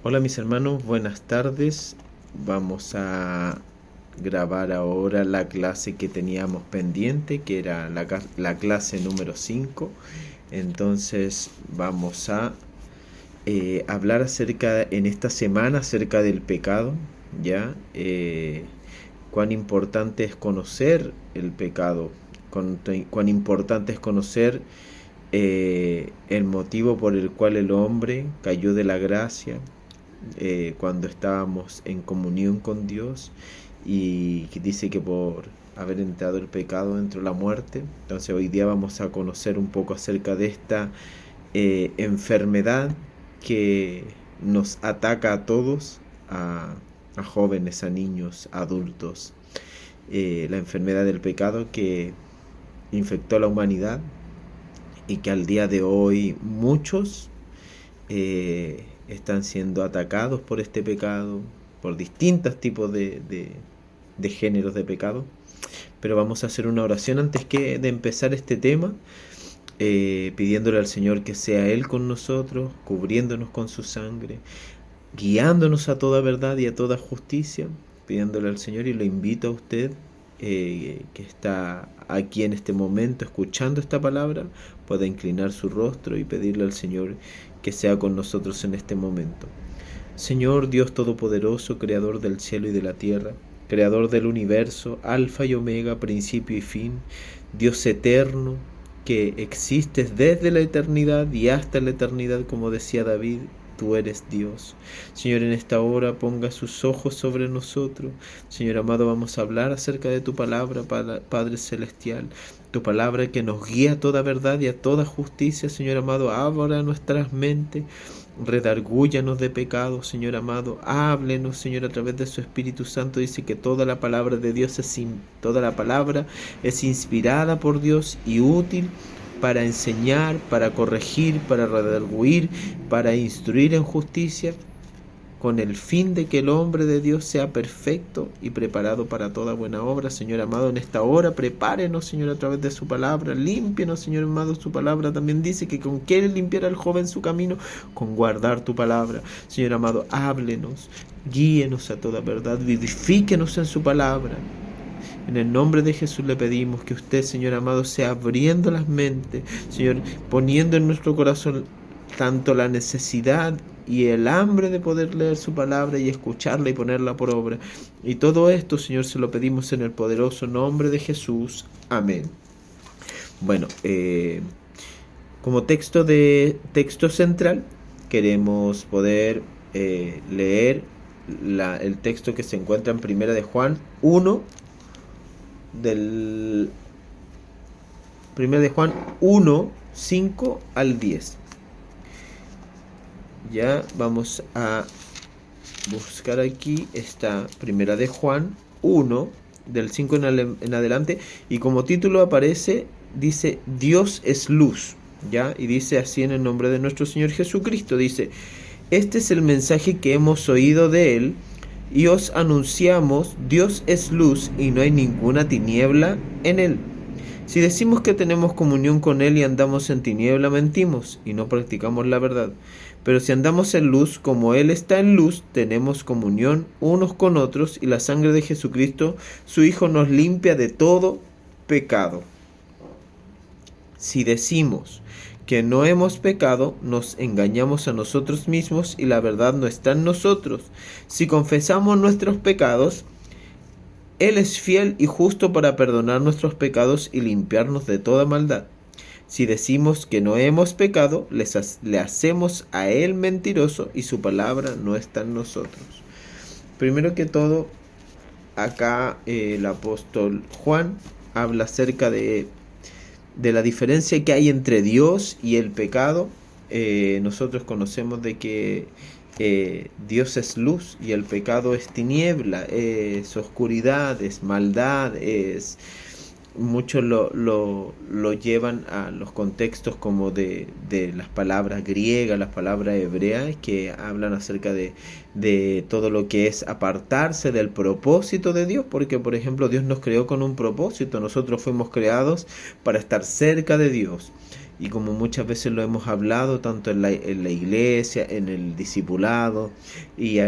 Hola mis hermanos, buenas tardes. Vamos a grabar ahora la clase que teníamos pendiente, que era la clase número 5. Entonces vamos a hablar en esta semana acerca del pecado, ¿ya? Cuán importante es conocer el pecado, cuán importante es conocer el motivo por el cual el hombre cayó de la gracia cuando estábamos en comunión con Dios, y que dice que por haber entrado el pecado entró la muerte. Entonces hoy día vamos a conocer un poco acerca de esta enfermedad que nos ataca a todos, a jóvenes, a niños, a adultos. La enfermedad del pecado que infectó a la humanidad y que al día de hoy muchos están siendo atacados por este pecado, por distintos tipos de géneros de pecado. Pero vamos a hacer una oración antes de empezar este tema, pidiéndole al Señor que sea Él con nosotros, cubriéndonos con su sangre, guiándonos a toda verdad y a toda justicia, pidiéndole al Señor. Y lo invito a usted que está aquí en este momento escuchando esta palabra, pueda inclinar su rostro y pedirle al Señor que sea con nosotros en este momento. Señor Dios Todopoderoso, Creador del cielo y de la tierra, Creador del universo, Alfa y Omega, principio y fin, Dios eterno, que existes desde la eternidad y hasta la eternidad, como decía David, tú eres Dios. Señor, en esta hora ponga sus ojos sobre nosotros. Señor amado, vamos a hablar acerca de tu palabra, Padre Celestial. Tu palabra que nos guía a toda verdad y a toda justicia. Señor amado, abra nuestras mentes, redargúyanos de pecado, Señor amado. Háblenos, Señor, a través de su Espíritu Santo. Dice que toda la palabra de Dios toda la palabra es inspirada por Dios y útil para enseñar, para corregir, para redarguir, para instruir en justicia, con el fin de que el hombre de Dios sea perfecto y preparado para toda buena obra. Señor amado, en esta hora prepárenos, Señor, a través de su palabra, límpienos, Señor amado. Su palabra también dice que con qué limpiará el joven su camino, con guardar tu palabra. Señor amado, háblenos, guíenos a toda verdad, vivifíquenos en su palabra. En el nombre de Jesús le pedimos que usted, Señor amado, sea abriendo las mentes, Señor, poniendo en nuestro corazón tanto la necesidad y el hambre de poder leer su palabra y escucharla y ponerla por obra. Y todo esto, Señor, se lo pedimos en el poderoso nombre de Jesús. Amén. Bueno, como texto central, queremos poder leer el texto que se encuentra en Primera de Juan 1, del 1 de Juan 1, 5 al 10. Ya vamos a buscar aquí esta Primera de Juan 1, del 5 en adelante, y como título aparece, dice Dios es luz, ¿ya? Y dice así en el nombre de nuestro Señor Jesucristo, dice: este es el mensaje que hemos oído de Él y os anunciamos, Dios es luz y no hay ninguna tiniebla en Él. Si decimos que tenemos comunión con Él y andamos en tiniebla, mentimos y no practicamos la verdad. Pero si andamos en luz, como Él está en luz, tenemos comunión unos con otros, y la sangre de Jesucristo, su Hijo, nos limpia de todo pecado. Si decimos que no hemos pecado, nos engañamos a nosotros mismos y la verdad no está en nosotros. Si confesamos nuestros pecados, Él es fiel y justo para perdonar nuestros pecados y limpiarnos de toda maldad. Si decimos que no hemos pecado, le hacemos a Él mentiroso y su palabra no está en nosotros. Primero que todo, acá el apóstol Juan habla acerca de la diferencia que hay entre Dios y el pecado. Nosotros conocemos de que Dios es luz y el pecado es tiniebla, es oscuridad, es maldad, muchos lo llevan a los contextos como de las palabras griegas, las palabras hebreas, que hablan acerca de todo lo que es apartarse del propósito de Dios, porque por ejemplo Dios nos creó con un propósito, nosotros fuimos creados para estar cerca de Dios. y como muchas veces lo hemos hablado, tanto en la iglesia, en el discipulado, y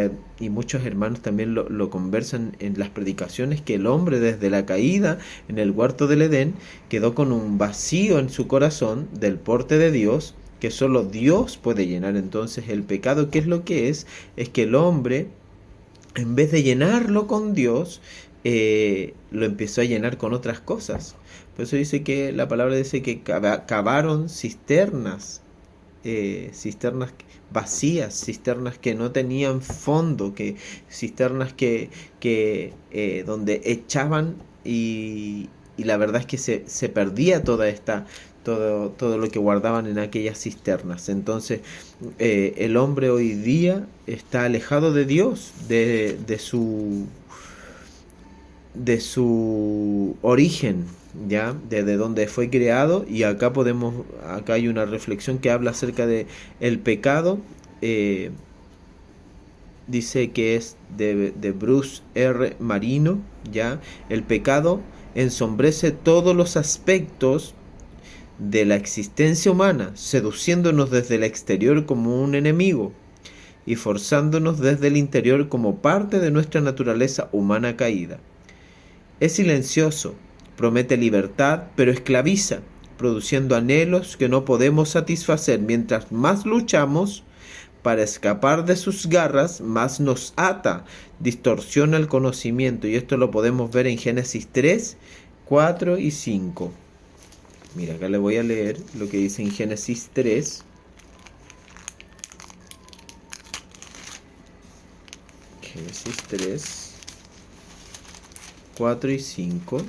muchos hermanos también lo conversan en las predicaciones, que el hombre desde la caída en el huerto del Edén quedó con un vacío en su corazón del porte de Dios, que solo Dios puede llenar. Entonces el pecado, ¿qué es lo que es? Es que el hombre, en vez de llenarlo con Dios, lo empezó a llenar con otras cosas. Por eso dice que la palabra dice que cavaron cisternas, cisternas vacías, cisternas que no tenían fondo, cisternas que donde echaban, y la verdad es que se perdía todo lo que guardaban en aquellas cisternas. Entonces el hombre hoy día está alejado de Dios, de su origen, ya, desde donde fue creado. Y acá hay una reflexión que habla acerca de el pecado. Dice que es de Bruce R. Marino, ya. El pecado ensombrece todos los aspectos de la existencia humana, seduciéndonos desde el exterior como un enemigo y forzándonos desde el interior como parte de nuestra naturaleza humana caída. Es silencioso, promete libertad, pero esclaviza, produciendo anhelos que no podemos satisfacer. Mientras más luchamos para escapar de sus garras, más nos ata, distorsiona el conocimiento. Y esto lo podemos ver en Génesis 3, 4 y 5. Mira, acá le voy a leer lo que dice en Génesis 3. Génesis 3, 4 y 5.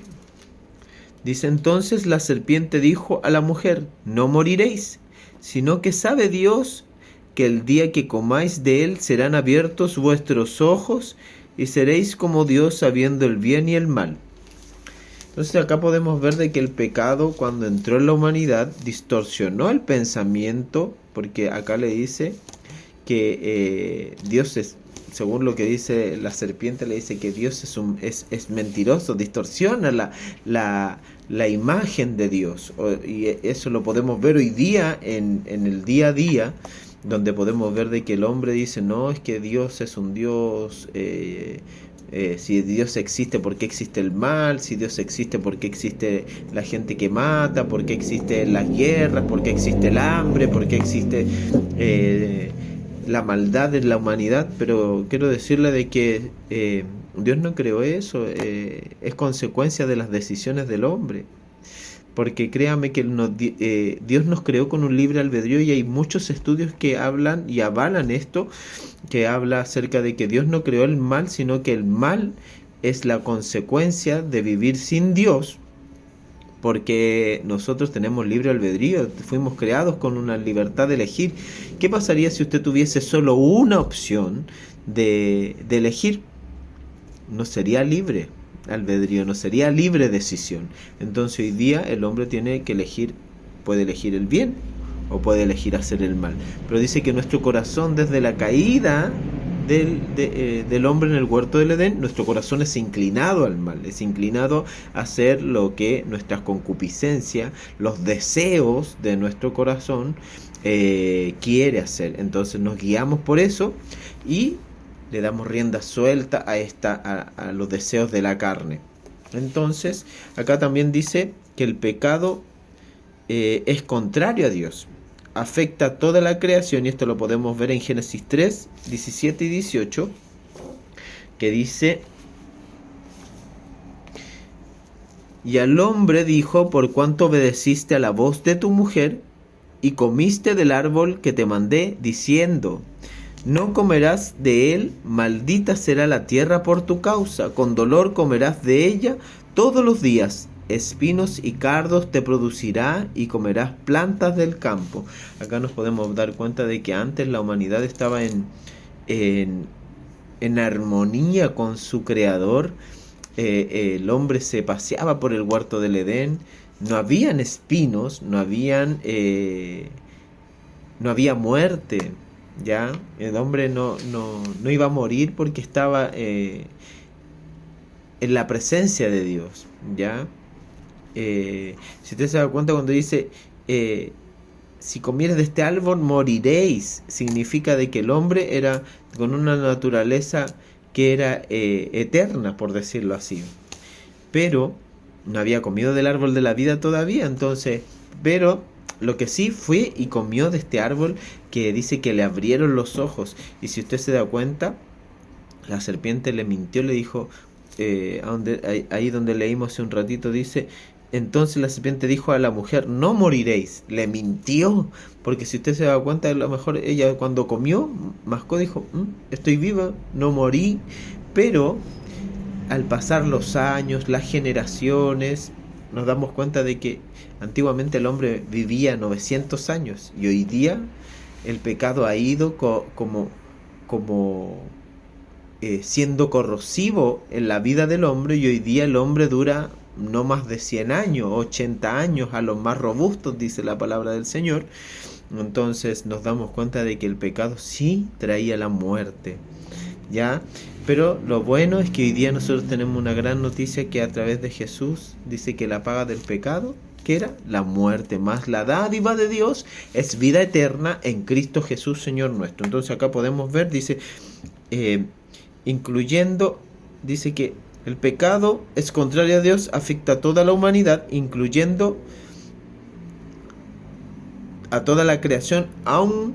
Dice: entonces la serpiente dijo a la mujer: no moriréis, sino que sabe Dios que el día que comáis de él serán abiertos vuestros ojos y seréis como Dios, sabiendo el bien y el mal. Entonces acá podemos ver de que el pecado, cuando entró en la humanidad, distorsionó el pensamiento, porque acá le dice que Dios es, según lo que dice la serpiente, le dice que Dios es mentiroso, distorsiona la imagen de Dios. Y eso lo podemos ver hoy día en el día a día, donde podemos ver de que el hombre dice: no, es que Dios es un Dios, si Dios existe, ¿por qué existe el mal? Si Dios existe, ¿por qué existe la gente que mata? ¿Por qué existen las guerras? ¿Por qué existe el hambre? ¿Por qué existe la maldad en la humanidad? Pero quiero decirle de que Dios no creó eso, es consecuencia de las decisiones del hombre. Porque créame que Dios nos creó con un libre albedrío, y hay muchos estudios que hablan y avalan esto, que habla acerca de que Dios no creó el mal, sino que el mal es la consecuencia de vivir sin Dios, porque nosotros tenemos libre albedrío, fuimos creados con una libertad de elegir. ¿Qué pasaría si usted tuviese solo una opción de elegir? No sería libre albedrío, no sería libre decisión. Entonces hoy día el hombre tiene que elegir, puede elegir el bien o puede elegir hacer el mal. Pero dice que nuestro corazón, desde la caída del hombre en el huerto del Edén, nuestro corazón es inclinado al mal, es inclinado a hacer lo que nuestras concupiscencias, los deseos de nuestro corazón quiere hacer. Entonces nos guiamos por eso y le damos rienda suelta a los deseos de la carne. Entonces acá también dice que el pecado es contrario a Dios, afecta toda la creación, y esto lo podemos ver en Génesis 3, 17 y 18, que dice: y al hombre dijo: por cuanto obedeciste a la voz de tu mujer y comiste del árbol que te mandé, diciendo: no comerás de él, maldita será la tierra por tu causa, con dolor comerás de ella todos los días, espinos y cardos te producirá y comerás plantas del campo. Acá nos podemos dar cuenta de que antes la humanidad estaba en armonía con su creador. El hombre se paseaba por el huerto del Edén, no habían espinos, no había muerte. Ya, el hombre no iba a morir porque estaba en la presencia de Dios. Ya, si usted se da cuenta cuando dice si comieres de este árbol moriréis. Significa de que el hombre era con una naturaleza que era eterna, por decirlo así. Pero no había comido del árbol de la vida todavía, entonces, pero lo que sí fue y comió de este árbol que dice que le abrieron los ojos. Y si usted se da cuenta, la serpiente le mintió, le dijo, ahí donde leímos hace un ratito, dice, entonces la serpiente dijo a la mujer, no moriréis. Le mintió, porque si usted se da cuenta, a lo mejor ella cuando comió, mascó, dijo, estoy viva, no morí. Pero al pasar los años, las generaciones, nos damos cuenta de que antiguamente el hombre vivía 900 años y hoy día el pecado ha ido como siendo corrosivo en la vida del hombre, y hoy día el hombre dura no más de 100 años, 80 años a los más robustos, dice la palabra del Señor. Entonces nos damos cuenta de que el pecado sí traía la muerte, ¿ya? Pero lo bueno es que hoy día nosotros tenemos una gran noticia, que a través de Jesús dice que la paga del pecado, que era la muerte, más la dádiva de Dios es vida eterna en Cristo Jesús, Señor nuestro. Entonces acá podemos ver, dice, incluyendo, dice que el pecado es contrario a Dios, afecta a toda la humanidad, incluyendo a toda la creación. Aún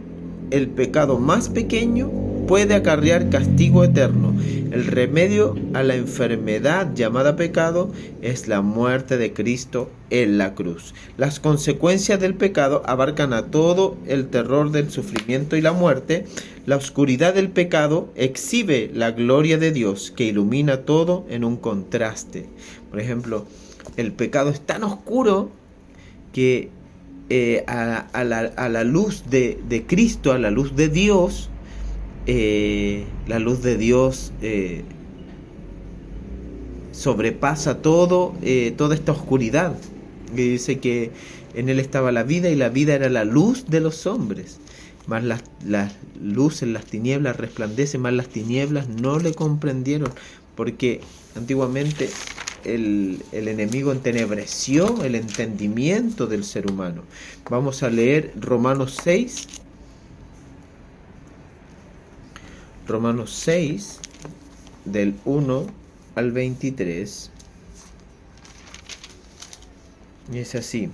el pecado más pequeño puede acarrear castigo eterno. El remedio a la enfermedad llamada pecado es la muerte de Cristo en la cruz. Las consecuencias del pecado abarcan a todo el terror del sufrimiento y la muerte. La oscuridad del pecado exhibe la gloria de Dios, que ilumina todo en un contraste. Por ejemplo, el pecado es tan oscuro que a la luz de Cristo, a la luz de Dios, sobrepasa toda esta oscuridad. Y dice que en él estaba la vida, y la vida era la luz de los hombres. Más las luces, las tinieblas resplandecen, más las tinieblas no le comprendieron, porque antiguamente el enemigo entenebreció el entendimiento del ser humano. Vamos a leer Romanos 6, del 1 al 23. Y es así: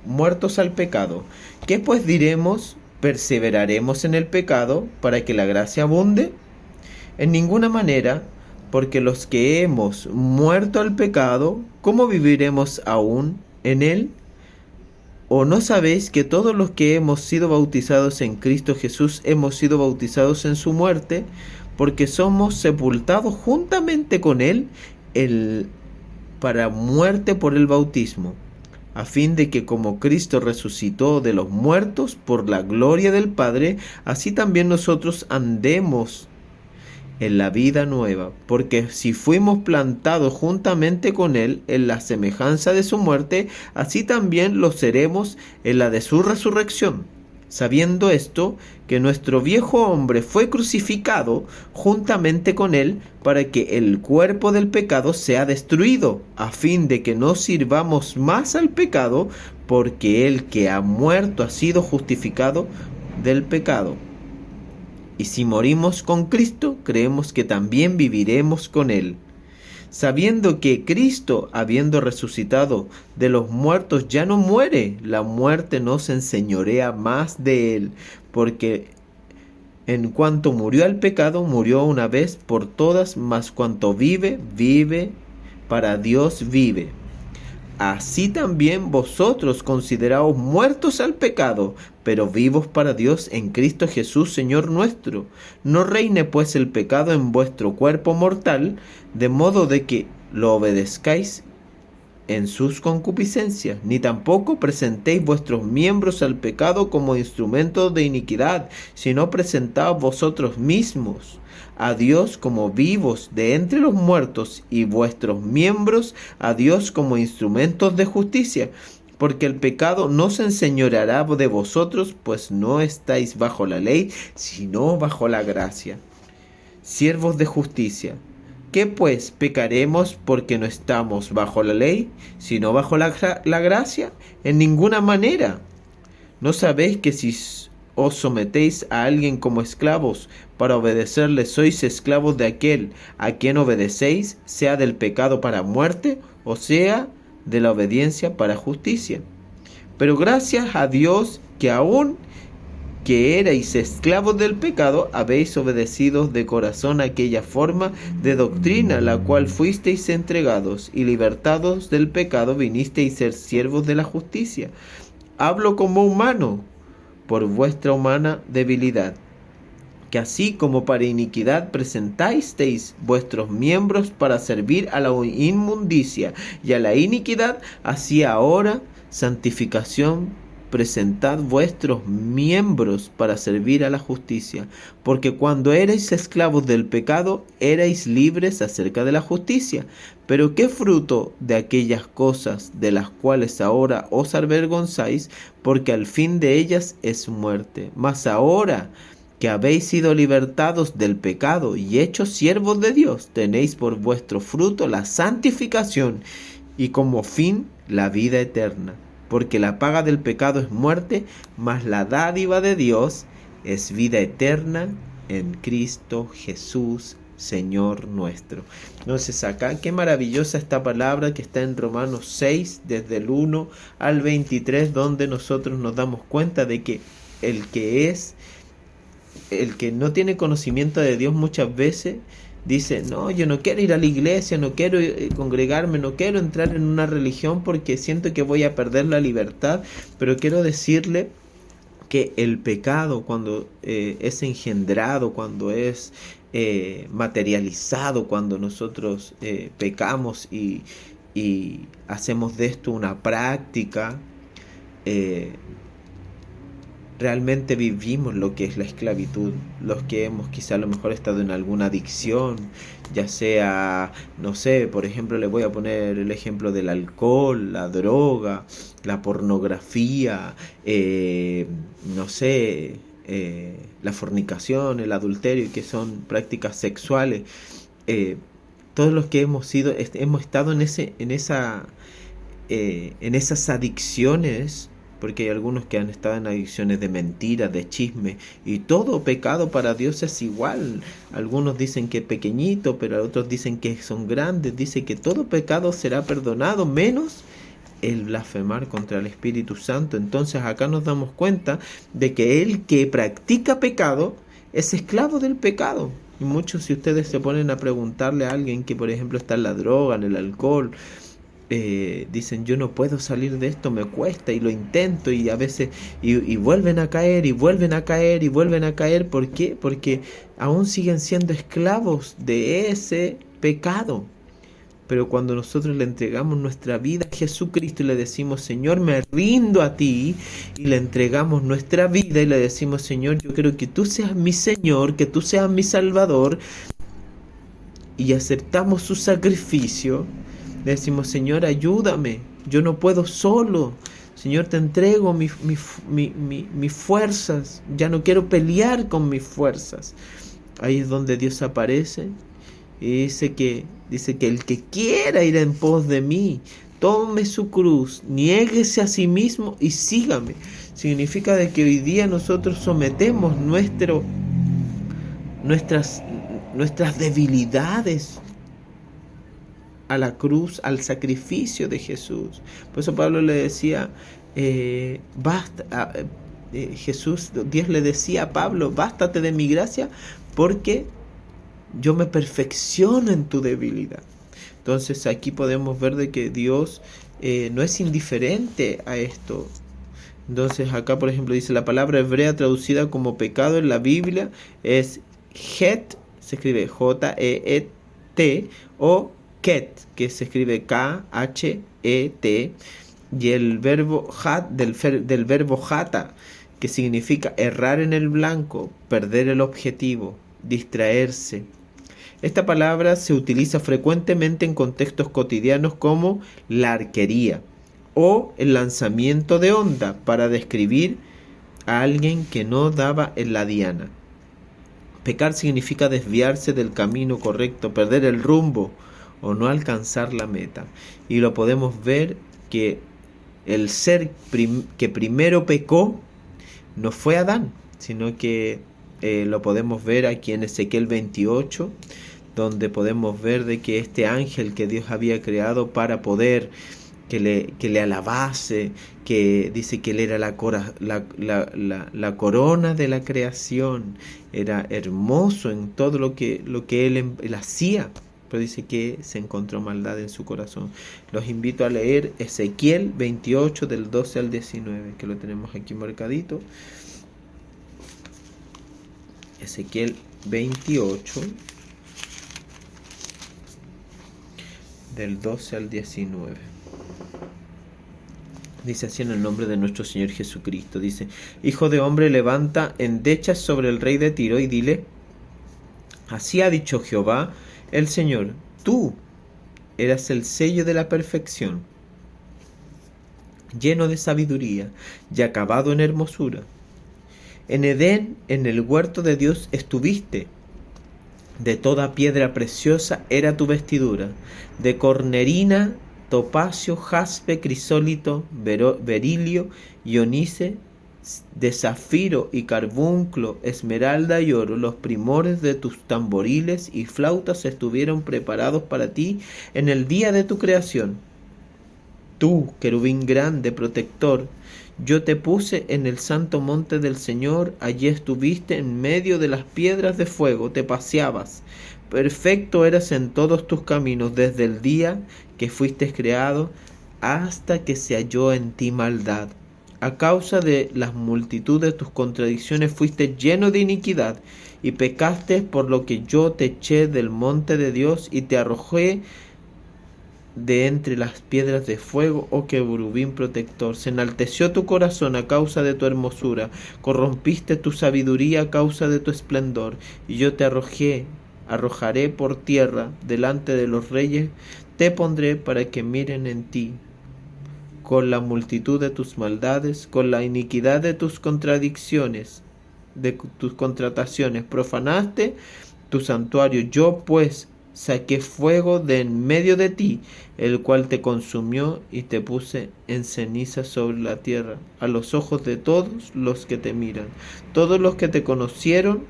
muertos al pecado, ¿qué pues diremos? ¿Perseveraremos en el pecado para que la gracia abunde? En ninguna manera, porque los que hemos muerto al pecado, ¿cómo viviremos aún en él? ¿O no sabéis que todos los que hemos sido bautizados en Cristo Jesús hemos sido bautizados en su muerte? Porque somos sepultados juntamente con él para muerte por el bautismo, a fin de que como Cristo resucitó de los muertos por la gloria del Padre, así también nosotros andemos en la vida nueva. Porque si fuimos plantados juntamente con él en la semejanza de su muerte, así también lo seremos en la de su resurrección. Sabiendo esto, que nuestro viejo hombre fue crucificado juntamente con él, para que el cuerpo del pecado sea destruido, a fin de que no sirvamos más al pecado, porque el que ha muerto ha sido justificado del pecado. Y si morimos con Cristo, creemos que también viviremos con él, sabiendo que Cristo, habiendo resucitado de los muertos, ya no muere. La muerte no se enseñorea más de él, porque en cuanto murió al pecado, murió una vez por todas, mas cuanto vive, para Dios vive. Así también vosotros consideraos muertos al pecado, pero vivos para Dios en Cristo Jesús, Señor nuestro. No reine pues el pecado en vuestro cuerpo mortal, de modo de que lo obedezcáis en sus concupiscencias, ni tampoco presentéis vuestros miembros al pecado como instrumentos de iniquidad, sino presentaos vosotros mismos a Dios como vivos de entre los muertos, y vuestros miembros a Dios como instrumentos de justicia. Porque el pecado no se enseñoreará de vosotros, pues no estáis bajo la ley, sino bajo la gracia. Siervos de justicia, ¿qué pues pecaremos porque no estamos bajo la ley, sino bajo la gracia? En ninguna manera. ¿No sabéis que si os sometéis a alguien como esclavos para obedecerle, sois esclavos de aquel a quien obedecéis, sea del pecado para muerte, o sea de la obediencia para justicia? Pero gracias a Dios que aún que erais esclavos del pecado, habéis obedecido de corazón aquella forma de doctrina a la cual fuisteis entregados, y libertados del pecado vinisteis a ser siervos de la justicia. Hablo como humano, por vuestra humana debilidad, que así como para iniquidad presentasteis vuestros miembros para servir a la inmundicia y a la iniquidad, así ahora santificación presentad vuestros miembros para servir a la justicia, porque cuando erais esclavos del pecado, erais libres acerca de la justicia. Pero ¿qué fruto de aquellas cosas de las cuales ahora os avergonzáis? Porque al fin de ellas es muerte. Mas ahora que habéis sido libertados del pecado y hechos siervos de Dios, tenéis por vuestro fruto la santificación y como fin la vida eterna. Porque la paga del pecado es muerte, mas la dádiva de Dios es vida eterna en Cristo Jesús, Señor nuestro. Entonces acá, qué maravillosa esta palabra que está en Romanos 6, desde el 1 al 23, donde nosotros nos damos cuenta de que el que no tiene conocimiento de Dios muchas veces dice, no, yo no quiero ir a la iglesia, no quiero congregarme, no quiero entrar en una religión porque siento que voy a perder la libertad. Pero quiero decirle que el pecado, cuando es engendrado, cuando es materializado, cuando nosotros pecamos y hacemos de esto una práctica, realmente vivimos lo que es la esclavitud. Los que hemos quizá a lo mejor estado en alguna adicción, ya sea, no sé, por ejemplo, le voy a poner el ejemplo del alcohol, la droga, la pornografía, no sé, la fornicación, el adulterio, que son prácticas sexuales. Todos los que hemos estado en esas adicciones, porque hay algunos que han estado en adicciones de mentiras, de chisme, y todo pecado para Dios es igual. Algunos dicen que es pequeñito, pero otros dicen que son grandes. Dice que todo pecado será perdonado, menos el blasfemar contra el Espíritu Santo. Entonces acá nos damos cuenta de que el que practica pecado es esclavo del pecado. Y muchos, si ustedes se ponen a preguntarle a alguien que por ejemplo está en la droga, en el alcohol, dicen, yo no puedo salir de esto, me cuesta, y lo intento, y a veces y vuelven a caer, y vuelven a caer, y vuelven a caer. ¿Por qué? Porque aún siguen siendo esclavos de ese pecado. Pero cuando nosotros le entregamos nuestra vida a Jesucristo y le decimos, Señor, me rindo a ti, y le entregamos nuestra vida y le decimos, Señor, yo quiero que tú seas mi Señor, que tú seas mi Salvador, y aceptamos su sacrificio, le decimos, Señor, ayúdame, yo no puedo solo. Señor, te entrego mis fuerzas, ya no quiero pelear con mis fuerzas. Ahí es donde Dios aparece y dice que el que quiera ir en pos de mí, tome su cruz, niéguese a sí mismo y sígame. Significa de que hoy día nosotros sometemos nuestras debilidades a la cruz, al sacrificio de Jesús. Por eso Pablo le decía, Dios le decía a Pablo, bástate de mi gracia, porque yo me perfecciono en tu debilidad. Entonces aquí podemos ver de que Dios no es indiferente a esto. Entonces acá, por ejemplo, dice la palabra hebrea traducida como pecado en la Biblia es het, se escribe J-E-E-T, o ket, que se escribe K-H-E-T, y el verbo hat, del verbo jata, que significa errar en el blanco, perder el objetivo, distraerse. Esta palabra se utiliza frecuentemente en contextos cotidianos como la arquería o el lanzamiento de onda para describir a alguien que no daba en la diana. Pecar significa desviarse del camino correcto, perder el rumbo o no alcanzar la meta. Y lo podemos ver que el ser que primero pecó no fue Adán, sino que lo podemos ver aquí en Ezequiel 28, donde podemos ver de que este ángel que Dios había creado para poder que le alabase, que dice que él era la corona de la creación, era hermoso en todo lo que él hacía, pero dice que se encontró maldad en su corazón. Los invito a leer Ezequiel 28 del 12 al 19, que lo tenemos aquí marcadito. Ezequiel 28 del 12 al 19. Dice así en el nombre de nuestro Señor Jesucristo. Dice: Hijo de hombre, levanta endechas sobre el rey de Tiro y dile: así ha dicho Jehová el Señor, tú eras el sello de la perfección, lleno de sabiduría y acabado en hermosura. En Edén, en el huerto de Dios estuviste. De toda piedra preciosa era tu vestidura, de cornerina, topacio, jaspe, crisólito, berilio, ionice, de zafiro y carbunclo, esmeralda y oro. Los primores de tus tamboriles y flautas estuvieron preparados para ti en el día de tu creación. Tú, querubín grande, protector, yo te puse en el santo monte del Señor, allí estuviste en medio de las piedras de fuego, te paseabas. Perfecto eras en todos tus caminos desde el día que fuiste creado hasta que se halló en ti maldad. A causa de las multitud de tus contradicciones fuiste lleno de iniquidad y pecaste, por lo que yo te eché del monte de Dios y te arrojé de entre las piedras de fuego, oh querubín protector. Se enalteció tu corazón a causa de tu hermosura, corrompiste tu sabiduría a causa de tu esplendor, y yo te arrojaré por tierra delante de los reyes, te pondré para que miren en ti. Con la multitud de tus maldades, con la iniquidad de tus contradicciones, de tus contrataciones, profanaste tu santuario. Yo pues saqué fuego de en medio de ti, el cual te consumió, y te puse en ceniza sobre la tierra, a los ojos de todos los que te miran. Todos los que te conocieron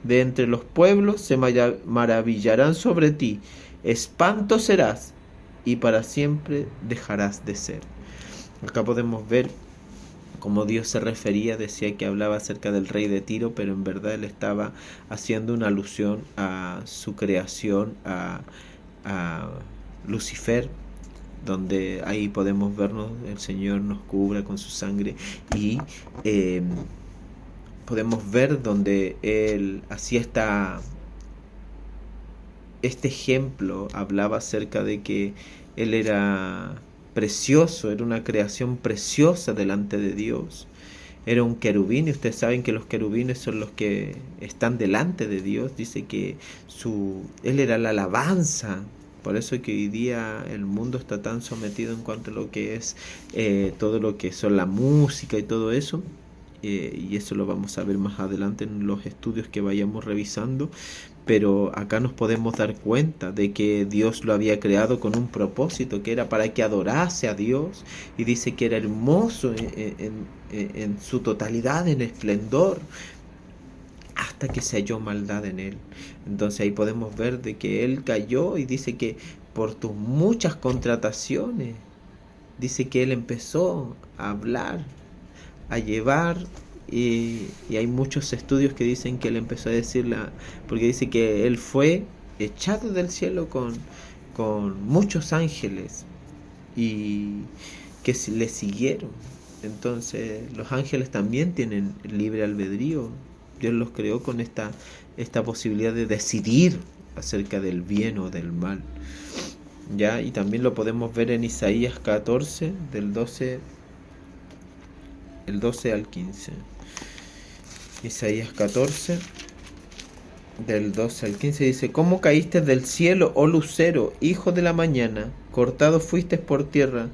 de entre los pueblos se maravillarán sobre ti. Espanto serás, y para siempre dejarás de ser. Acá podemos ver cómo Dios se refería, decía que hablaba acerca del rey de Tiro, pero en verdad él estaba haciendo una alusión a su creación, a Lucifer, donde ahí podemos vernos, el Señor nos cubra con su sangre, y podemos ver donde él hacía este ejemplo, hablaba acerca de que él era precioso, era una creación preciosa delante de Dios. Era un querubín, y ustedes saben que los querubines son los que están delante de Dios. Dice que él era la alabanza. Por eso que hoy día el mundo está tan sometido en cuanto a lo que es todo lo que son la música y todo eso. Y eso lo vamos a ver más adelante en los estudios que vayamos revisando. Pero acá nos podemos dar cuenta de que Dios lo había creado con un propósito, que era para que adorase a Dios, y dice que era hermoso en su totalidad, en esplendor, hasta que se halló maldad en él. Entonces ahí podemos ver de que él cayó, y dice que por tus muchas contrataciones, dice que él empezó a hablar, a llevar. Y hay muchos estudios que dicen que él empezó a decirla, porque dice que él fue echado del cielo con muchos ángeles y que le siguieron. Entonces los ángeles también tienen libre albedrío. Dios los creó con esta posibilidad de decidir acerca del bien o del mal. ¿Ya? Y también lo podemos ver en Isaías 14, del 12 al 15. Isaías 14, del 12 al 15 dice: ¿Cómo caíste del cielo, oh lucero, hijo de la mañana? Cortado fuiste por tierra,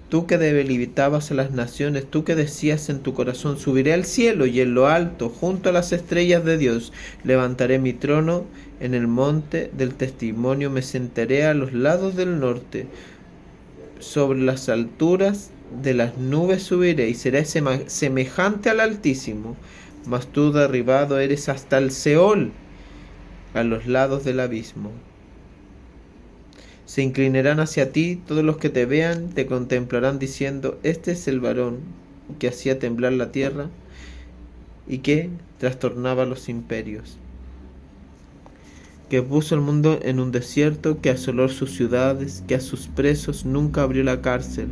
tú que debilitabas a las naciones, tú que decías en tu corazón: subiré al cielo, y en lo alto, junto a las estrellas de Dios, levantaré mi trono. En el monte del testimonio me sentaré a los lados del norte, sobre las alturas de las nubes subiré y seré semejante al Altísimo, mas tú derribado eres hasta el Seol, a los lados del abismo. Se inclinarán hacia ti, todos los que te vean te contemplarán diciendo, este es el varón que hacía temblar la tierra y que trastornaba los imperios, que puso el mundo en un desierto, que asoló sus ciudades, que a sus presos nunca abrió la cárcel.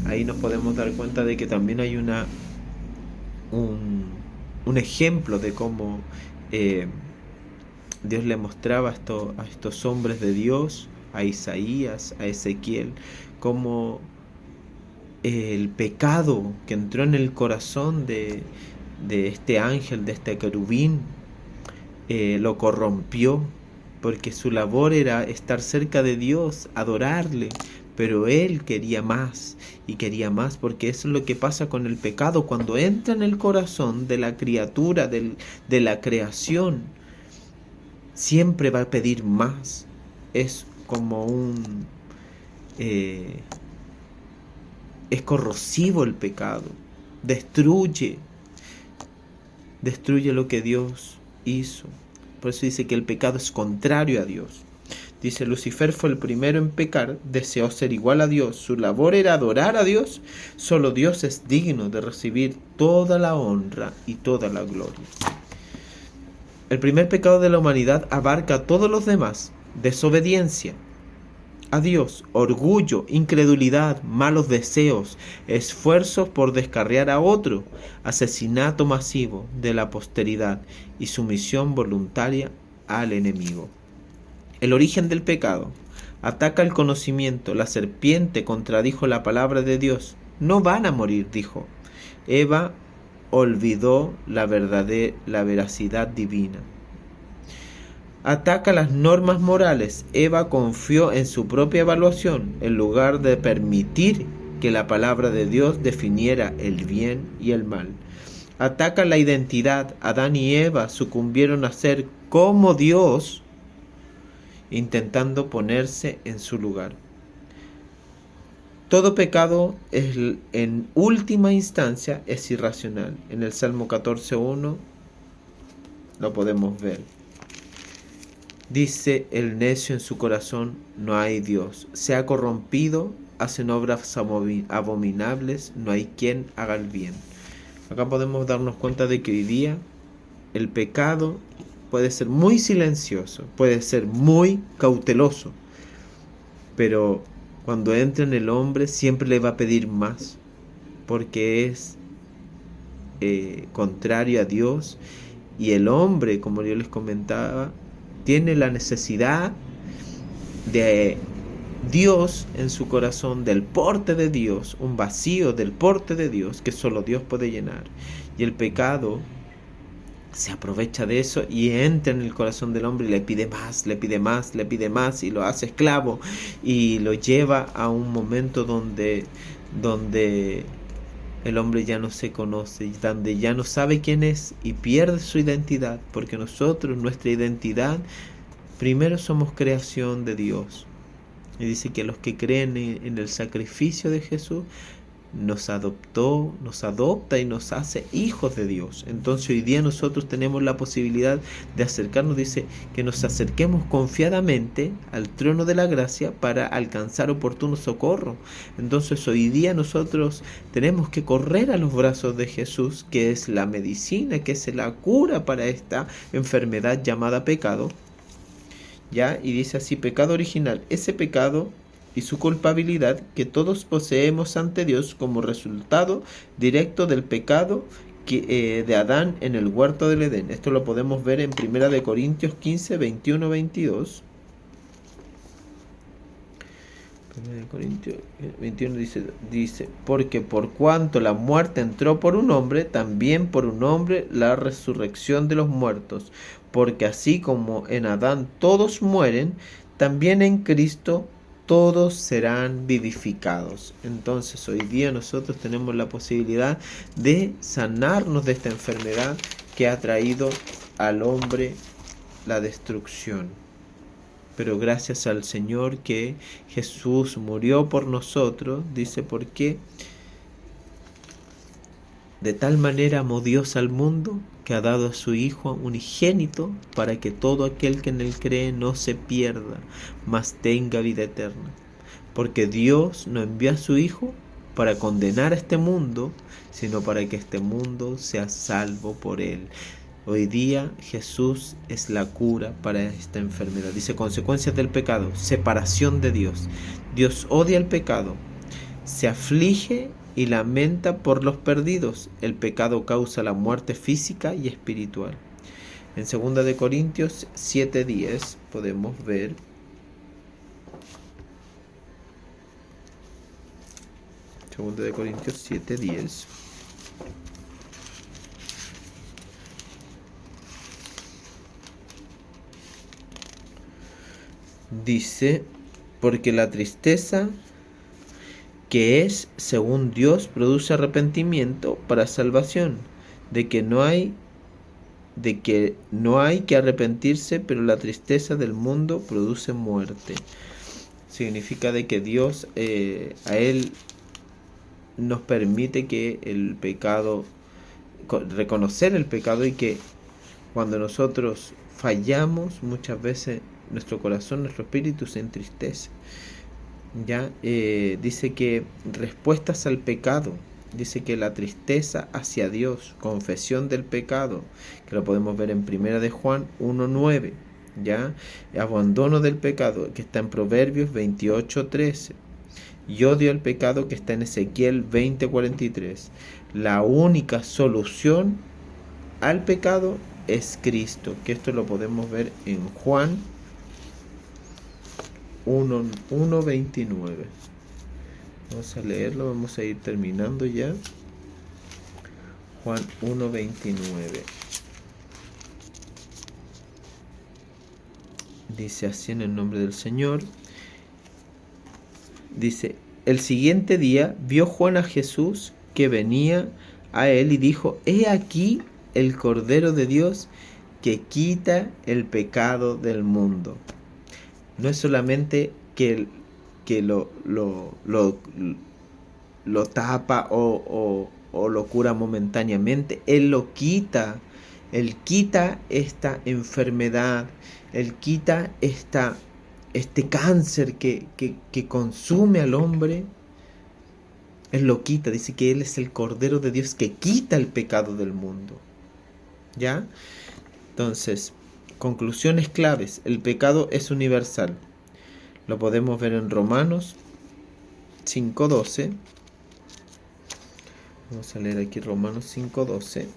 Ahí nos podemos dar cuenta de que también hay un ejemplo de cómo Dios le mostraba a estos hombres de Dios, a Isaías, a Ezequiel, cómo el pecado que entró en el corazón de este ángel, de este querubín, lo corrompió, porque su labor era estar cerca de Dios, adorarle, pero él quería más y quería más, porque eso es lo que pasa con el pecado cuando entra en el corazón de la criatura, de la creación. Siempre va a pedir más. Es como es corrosivo el pecado. Destruye lo que Dios hizo. Por eso dice que el pecado es contrario a Dios. Dice, Lucifer fue el primero en pecar, deseó ser igual a Dios, su labor era adorar a Dios. Solo Dios es digno de recibir toda la honra y toda la gloria. El primer pecado de la humanidad abarca a todos los demás: desobediencia a Dios, orgullo, incredulidad, malos deseos, esfuerzos por descarriar a otro, asesinato masivo de la posteridad y sumisión voluntaria al enemigo. El origen del pecado ataca el conocimiento. La serpiente contradijo la palabra de Dios. No van a morir, dijo. Eva olvidó la veracidad divina. Ataca las normas morales. Eva confió en su propia evaluación en lugar de permitir que la palabra de Dios definiera el bien y el mal. Ataca la identidad. Adán y Eva sucumbieron a ser como Dios, intentando ponerse en su lugar. Todo pecado en última instancia es irracional. En el Salmo 14:1 lo podemos ver. Dice el necio en su corazón, no hay Dios. Se ha corrompido, hacen obras abominables, no hay quien haga el bien. Acá podemos darnos cuenta de que hoy día el pecado puede ser muy silencioso, puede ser muy cauteloso, pero cuando entra en el hombre siempre le va a pedir más, porque es contrario a Dios, y el hombre, como yo les comentaba, tiene la necesidad de Dios en su corazón, del porte de Dios, un vacío del porte de Dios que solo Dios puede llenar. Y el pecado se aprovecha de eso y entra en el corazón del hombre y le pide más, le pide más, le pide más, y lo hace esclavo y lo lleva a un momento donde el hombre ya no se conoce, donde ya no sabe quién es y pierde su identidad, porque nosotros, nuestra identidad, primero somos creación de Dios. Y dice que los que creen en el sacrificio de Jesús nos adopta y nos hace hijos de Dios. Entonces hoy día nosotros tenemos la posibilidad de acercarnos, dice, que nos acerquemos confiadamente al trono de la gracia para alcanzar oportuno socorro. Entonces hoy día nosotros tenemos que correr a los brazos de Jesús, que es la medicina, que es la cura para esta enfermedad llamada pecado. ¿Ya? Y dice así, pecado original, ese pecado y su culpabilidad que todos poseemos ante Dios como resultado directo del pecado de Adán en el huerto del Edén. Esto lo podemos ver en 1 Corintios 15, 21, 22. 1 Corintios 21 dice, porque por cuanto la muerte entró por un hombre, también por un hombre la resurrección de los muertos. Porque así como en Adán todos mueren, también en Cristo todos serán vivificados. Entonces hoy día nosotros tenemos la posibilidad de sanarnos de esta enfermedad que ha traído al hombre la destrucción. pero gracias al Señor que Jesús murió por nosotros, dice, porque de tal manera amó Dios al mundo que ha dado a su Hijo unigénito para que todo aquel que en él cree no se pierda, mas tenga vida eterna. Porque Dios no envió a su Hijo para condenar a este mundo, sino para que este mundo sea salvo por él. Hoy día Jesús es la cura para esta enfermedad. Dice, consecuencias del pecado, separación de Dios. Dios odia el pecado, se aflige y lamenta por los perdidos. El pecado causa la muerte física y espiritual. En 2 de Corintios 7:10 podemos ver: Segunda de Corintios 7:10. Dice, porque la tristeza que es según Dios produce arrepentimiento para salvación, de que no hay que arrepentirse, pero la tristeza del mundo produce muerte. Significa de que Dios a Él nos permite que el pecado, reconocer el pecado, y que cuando nosotros fallamos muchas veces nuestro corazón, nuestro espíritu se entristece. Ya dice que respuestas al pecado, dice que la tristeza hacia Dios, confesión del pecado, que lo podemos ver en 1 de Juan 1:9, ya abandono del pecado, que está en Proverbios 28:13, y odio al pecado, que está en Ezequiel 20:43. La única solución al pecado es Cristo, que esto lo podemos ver en Juan 1:29. Vamos a leerlo, vamos a ir terminando ya. Juan 1:29. Dice así en el nombre del Señor. Dice, el siguiente día vio Juan a Jesús que venía a él y dijo, he aquí el Cordero de Dios que quita el pecado del mundo. No es solamente que lo tapa o lo cura momentáneamente, Él lo quita. Él quita esta enfermedad, Él quita este cáncer que consume al hombre. Él lo quita, dice que Él es el Cordero de Dios que quita el pecado del mundo. ¿Ya? Entonces, conclusiones claves. El pecado es universal. Lo podemos ver en Romanos 5:12. Vamos a leer aquí Romanos 5:12.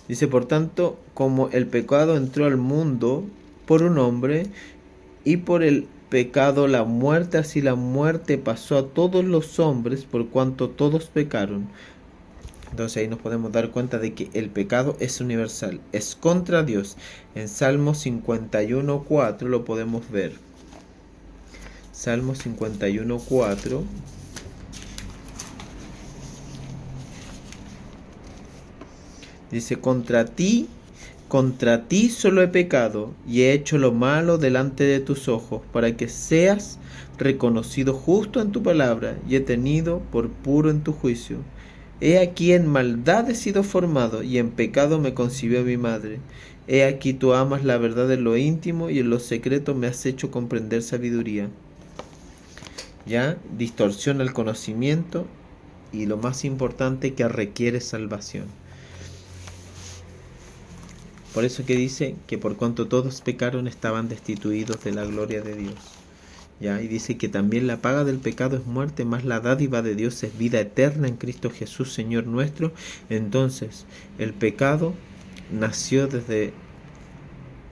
Dice, por tanto, como el pecado entró al mundo por un hombre, y por el pecado la muerte, así la muerte pasó a todos los hombres, por cuanto todos pecaron. Entonces ahí nos podemos dar cuenta de que el pecado es universal, es contra Dios. En Salmo 51:4 lo podemos ver. Salmo 51:4. Dice, contra ti solo he pecado y he hecho lo malo delante de tus ojos, para que seas reconocido justo en tu palabra y he tenido por puro en tu juicio. He aquí en maldad he sido formado y en pecado me concibió mi madre. He aquí tú amas la verdad en lo íntimo y en lo secreto me has hecho comprender sabiduría. Ya, distorsiona el conocimiento y lo más importante, que requiere salvación. Por eso que dice que por cuanto todos pecaron estaban destituidos de la gloria de Dios. ¿Ya? Y dice que también la paga del pecado es muerte, mas la dádiva de Dios es vida eterna en Cristo Jesús, Señor nuestro. Entonces, el pecado nació desde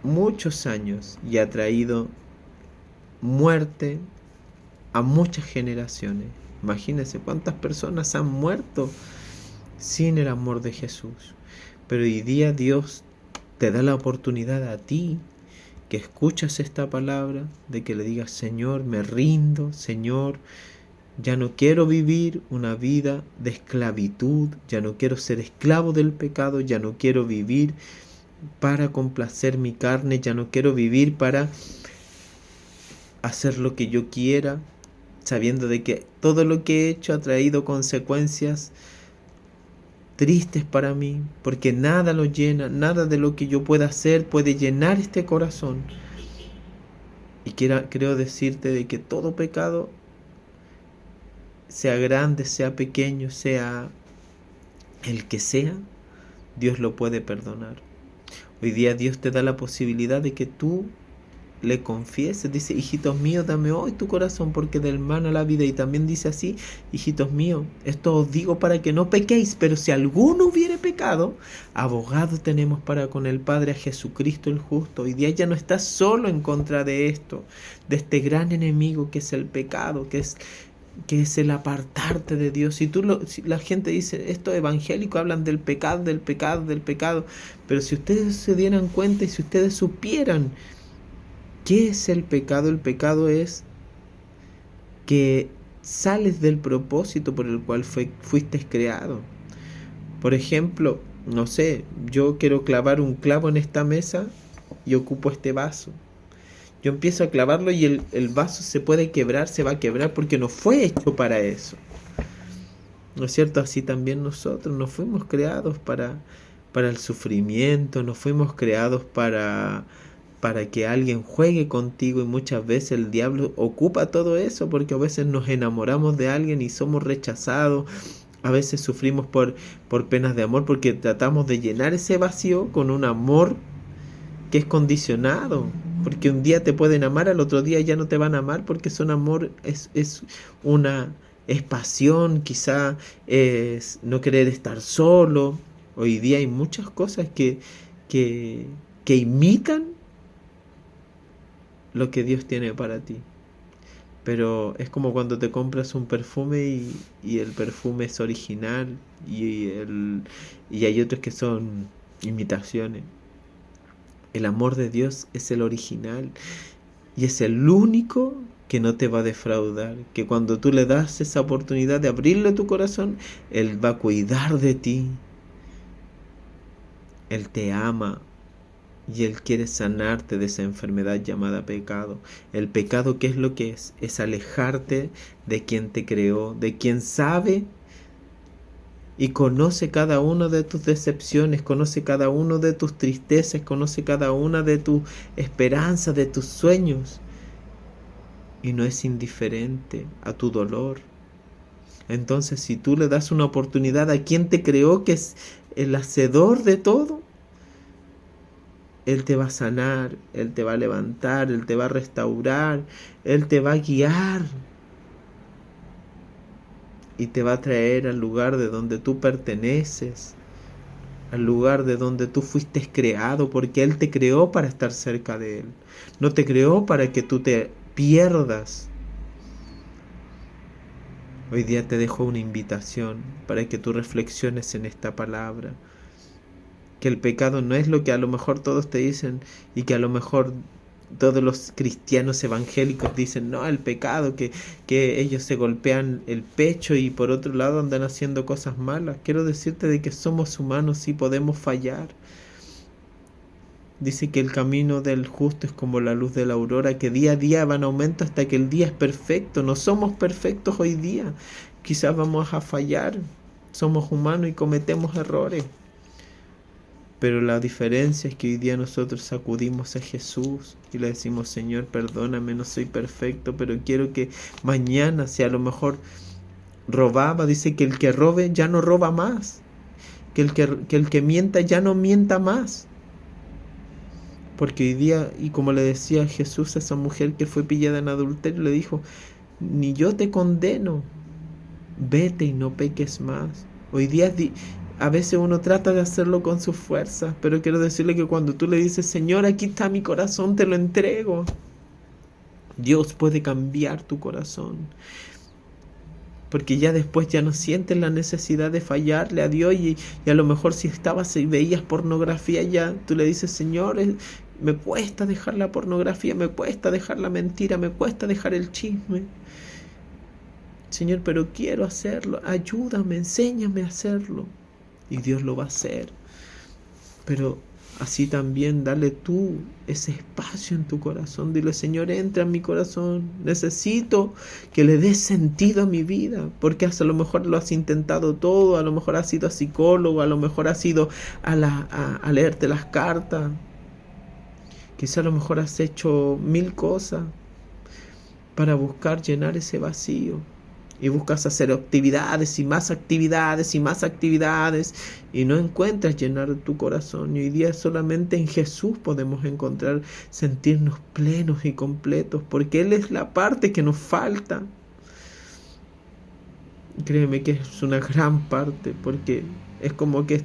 muchos años y ha traído muerte a muchas generaciones. Imagínense cuántas personas han muerto sin el amor de Jesús. Pero hoy día Dios te da la oportunidad a ti, que escuchas esta palabra, de que le digas, Señor, me rindo, Señor, Ya no quiero vivir una vida de esclavitud, ya no quiero ser esclavo del pecado, ya no quiero vivir para complacer mi carne, ya no quiero vivir para hacer lo que yo quiera, sabiendo de que todo lo que he hecho ha traído consecuencias tristes para mí, porque nada lo llena, nada de lo que yo pueda hacer puede llenar este corazón. Y creo decirte de que todo pecado, sea grande, sea pequeño, sea el que sea, Dios lo puede perdonar. Hoy día Dios te da la posibilidad de que tú le confieses. Dice, hijitos míos, dame hoy tu corazón, porque del mana la vida. Y también dice así, hijitos míos, esto os digo para que no pequéis, pero si alguno hubiere pecado, abogado tenemos para con el Padre, a Jesucristo el justo. Hoy día ya no estás solo en contra de esto, de este gran enemigo que es el pecado, que es el apartarte de Dios. Si la gente dice, estos evangélicos hablan del pecado, del pecado, del pecado, pero si ustedes se dieran cuenta y si ustedes supieran ¿qué es el pecado es que sales del propósito por el cual fuiste creado. Por ejemplo, no sé, yo quiero clavar un clavo en esta mesa y ocupo este vaso. Yo empiezo a clavarlo y el vaso se puede quebrar, se va a quebrar porque no fue hecho para eso. ¿No es cierto? Así también nosotros no fuimos creados para el sufrimiento, no fuimos creados para que alguien juegue contigo, y muchas veces el diablo ocupa todo eso porque a veces nos enamoramos de alguien y somos rechazados. A veces sufrimos por penas de amor porque tratamos de llenar ese vacío con un amor que es condicionado, porque un día te pueden amar, al otro día ya no te van a amar, porque son amor, es pasión, quizá es no querer estar solo. Hoy día hay muchas cosas que imitan lo que Dios tiene para ti. Pero es como cuando te compras un perfume y el perfume es original y hay otros que son imitaciones. El amor de Dios es el original y es el único que no te va a defraudar, que cuando tú le das esa oportunidad de abrirle tu corazón, Él va a cuidar de ti. Él te ama y Él quiere sanarte de esa enfermedad llamada pecado. El pecado, ¿qué es lo que es? Es alejarte de quien te creó, de quien sabe y conoce cada una de tus decepciones, conoce cada uno de tus tristezas, conoce cada una de tus esperanzas, de tus sueños, y no es indiferente a tu dolor. Entonces, si tú le das una oportunidad a quien te creó, que es el hacedor de todo, Él te va a sanar, Él te va a levantar, Él te va a restaurar, Él te va a guiar y te va a traer al lugar de donde tú perteneces, al lugar de donde tú fuiste creado, porque Él te creó para estar cerca de Él. No te creó para que tú te pierdas. Hoy día te dejo una invitación para que tú reflexiones en esta palabra. Que el pecado no es lo que a lo mejor todos te dicen y que a lo mejor todos los cristianos evangélicos dicen, no, el pecado, que ellos se golpean el pecho y por otro lado andan haciendo cosas malas. Quiero decirte de que somos humanos y podemos fallar. Dice que el camino del justo es como la luz de la aurora, que día a día va en aumento hasta que el día es perfecto. No somos perfectos hoy día. Quizás vamos a fallar. Somos humanos y cometemos errores. Pero la diferencia es que hoy día nosotros acudimos a Jesús y le decimos, Señor, perdóname, no soy perfecto, pero quiero que mañana, si a lo mejor robaba, dice que el que robe ya no roba más, que el que mienta ya no mienta más. Porque hoy día, y como le decía Jesús a esa mujer que fue pillada en adulterio, le dijo, ni yo te condeno, vete y no peques más. Hoy día a veces uno trata de hacerlo con sus fuerzas, pero quiero decirle que cuando tú le dices, Señor, aquí está mi corazón, te lo entrego, Dios puede cambiar tu corazón. Porque ya después ya no sientes la necesidad de fallarle a Dios y a lo mejor si estabas y veías pornografía, ya tú le dices, Señor, me cuesta dejar la pornografía, me cuesta dejar la mentira, me cuesta dejar el chisme. Señor, pero quiero hacerlo. Ayúdame, enséñame a hacerlo. Y Dios lo va a hacer. Pero así también dale tú ese espacio en tu corazón. Dile, Señor, entra en mi corazón. Necesito que le des sentido a mi vida. Porque a lo mejor lo has intentado todo. A lo mejor has ido a psicólogo. A lo mejor has ido a leerte las cartas. Quizá a lo mejor has hecho 1000 cosas para buscar llenar ese vacío. Y buscas hacer actividades y más actividades y más actividades y no encuentras llenar tu corazón. Y hoy día solamente en Jesús podemos encontrar sentirnos plenos y completos, porque Él es la parte que nos falta. Créeme que es una gran parte, porque es como que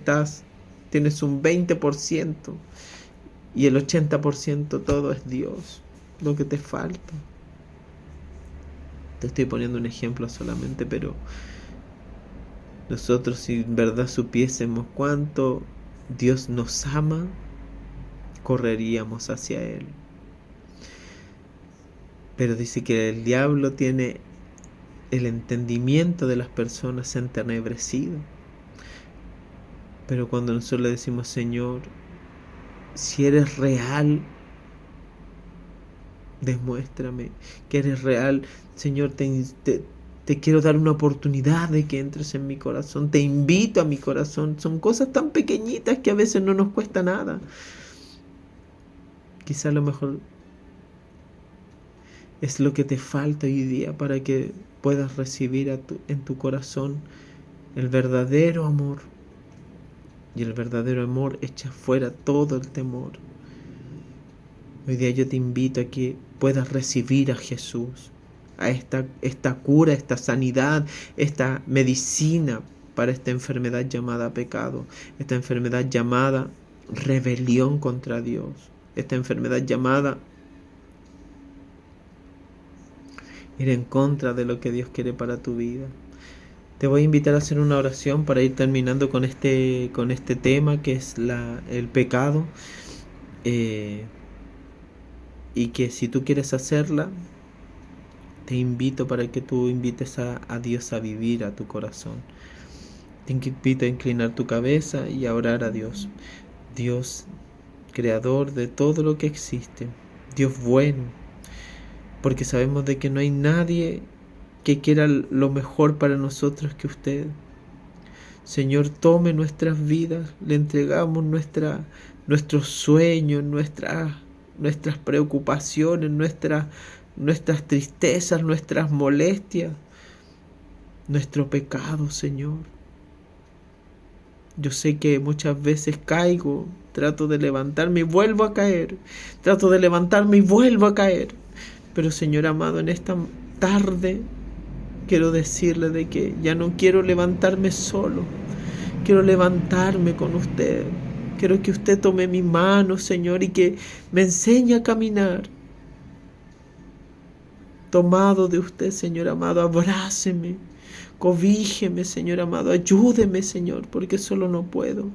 tienes un 20% y el 80% todo es Dios, lo que te falta. Te estoy poniendo un ejemplo solamente, pero nosotros si en verdad supiésemos cuánto Dios nos ama, correríamos hacia Él. Pero dice que el diablo tiene el entendimiento de las personas entenebrecido. Pero cuando nosotros le decimos, Señor, si eres real, demuéstrame que eres real. Señor, te quiero dar una oportunidad de que entres en mi corazón. Te invito a mi corazón. Son cosas tan pequeñitas que a veces no nos cuesta nada. Quizá a lo mejor es lo que te falta hoy día para que puedas recibir en tu corazón el verdadero amor. Y el verdadero amor echa fuera todo el temor. Hoy día yo te invito a que puedas recibir a Jesús, a esta cura, esta sanidad, esta medicina para esta enfermedad llamada pecado, esta enfermedad llamada rebelión contra Dios, esta enfermedad llamada ir en contra de lo que Dios quiere para tu vida. Te voy a invitar a hacer una oración para ir terminando con este tema que es el pecado. Y que si tú quieres hacerla, te invito para que tú invites a Dios a vivir a tu corazón. Te invito a inclinar tu cabeza y a orar a Dios. Dios, creador de todo lo que existe. Dios bueno. Porque sabemos de que no hay nadie que quiera lo mejor para nosotros que usted. Señor, tome nuestras vidas. Le entregamos nuestros sueños, nuestras preocupaciones, nuestras tristezas, nuestras molestias, nuestro pecado, Señor. Yo sé que muchas veces caigo, trato de levantarme y vuelvo a caer, trato de levantarme y vuelvo a caer. Pero Señor amado, en esta tarde quiero decirle de que ya no quiero levantarme solo, quiero levantarme con usted. Quiero que usted tome mi mano, Señor, y que me enseñe a caminar. Tomado de usted, Señor amado, abráceme, cobíjeme, Señor amado, ayúdeme, Señor, porque solo no puedo.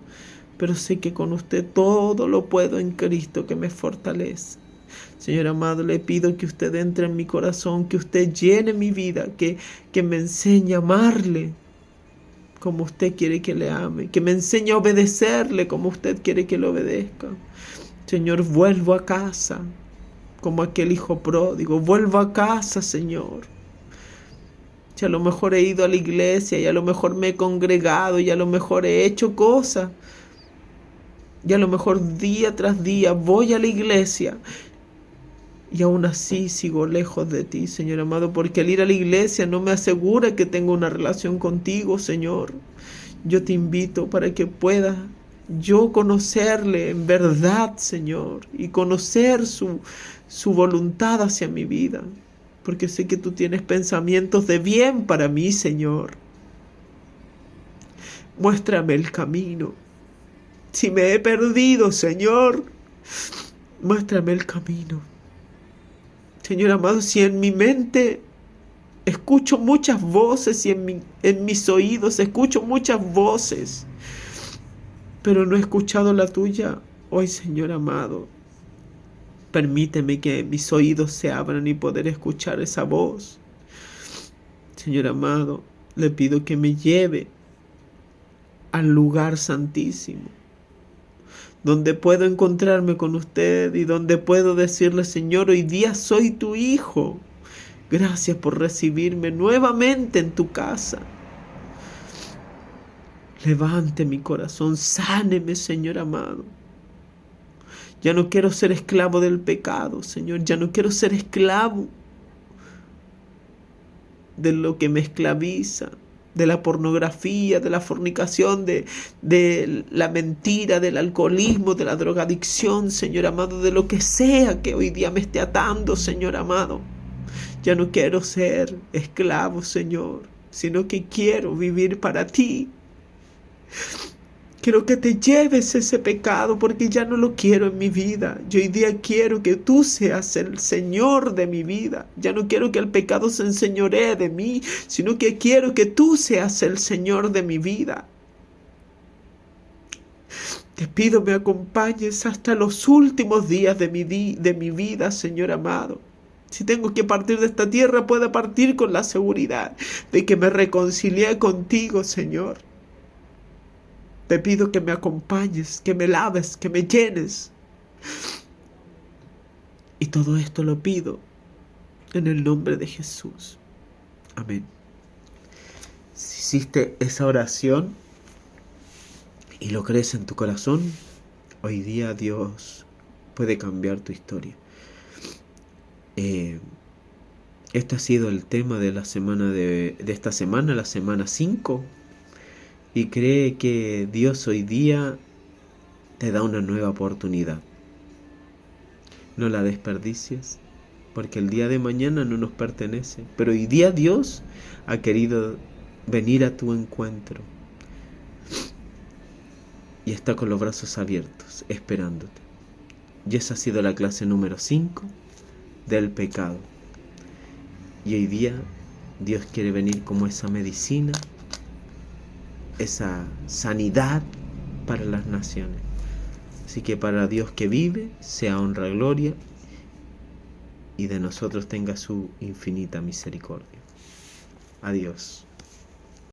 Pero sé que con usted todo lo puedo en Cristo que me fortalece. Señor amado, le pido que usted entre en mi corazón, que usted llene mi vida, que me enseñe a amarle como usted quiere que le ame, que me enseñe a obedecerle como usted quiere que le obedezca. Señor, vuelvo a casa, como aquel hijo pródigo, vuelvo a casa, Señor. Si a lo mejor he ido a la iglesia, y a lo mejor me he congregado, y a lo mejor he hecho cosas, y a lo mejor día tras día voy a la iglesia, y aún así sigo lejos de ti, Señor amado, porque el ir a la iglesia no me asegura que tenga una relación contigo, Señor. Yo te invito para que pueda yo conocerle en verdad, Señor, y conocer su voluntad hacia mi vida, porque sé que tú tienes pensamientos de bien para mí, Señor. Muéstrame el camino. Si me he perdido, Señor, muéstrame el camino. Señor amado, si en mi mente escucho muchas voces y en mis oídos escucho muchas voces, pero no he escuchado la tuya, hoy, Señor amado, permíteme que mis oídos se abran y poder escuchar esa voz. Señor amado, le pido que me lleve al lugar santísimo, donde puedo encontrarme con usted y donde puedo decirle: Señor, hoy día soy tu hijo. Gracias por recibirme nuevamente en tu casa. Levante mi corazón, sáneme, Señor amado. Ya no quiero ser esclavo del pecado, Señor. Ya no quiero ser esclavo de lo que me esclaviza, de la pornografía, de la fornicación, de la mentira, del alcoholismo, de la drogadicción, Señor amado, de lo que sea que hoy día me esté atando, Señor amado. Ya no quiero ser esclavo, Señor, sino que quiero vivir para ti. Quiero que te lleves ese pecado porque ya no lo quiero en mi vida. Yo hoy día quiero que tú seas el Señor de mi vida. Ya no quiero que el pecado se enseñoree de mí, sino que quiero que tú seas el Señor de mi vida. Te pido me acompañes hasta los últimos días de mi vida, Señor amado. Si tengo que partir de esta tierra, pueda partir con la seguridad de que me reconcilié contigo, Señor. Te pido que me acompañes, que me laves, que me llenes. Y todo esto lo pido en el nombre de Jesús. Amén. Si hiciste esa oración y lo crees en tu corazón, hoy día Dios puede cambiar tu historia. Este ha sido el tema de la semana de esta semana, la semana 5. Y cree que Dios hoy día te da una nueva oportunidad. No la desperdicies, porque el día de mañana no nos pertenece. Pero hoy día Dios ha querido venir a tu encuentro y está con los brazos abiertos, esperándote. Y esa ha sido la clase número 5 del pecado. Y hoy día Dios quiere venir como esa medicina, esa sanidad para las naciones. Así que para Dios que vive, sea honra, gloria, y de nosotros tenga su infinita misericordia. Adiós.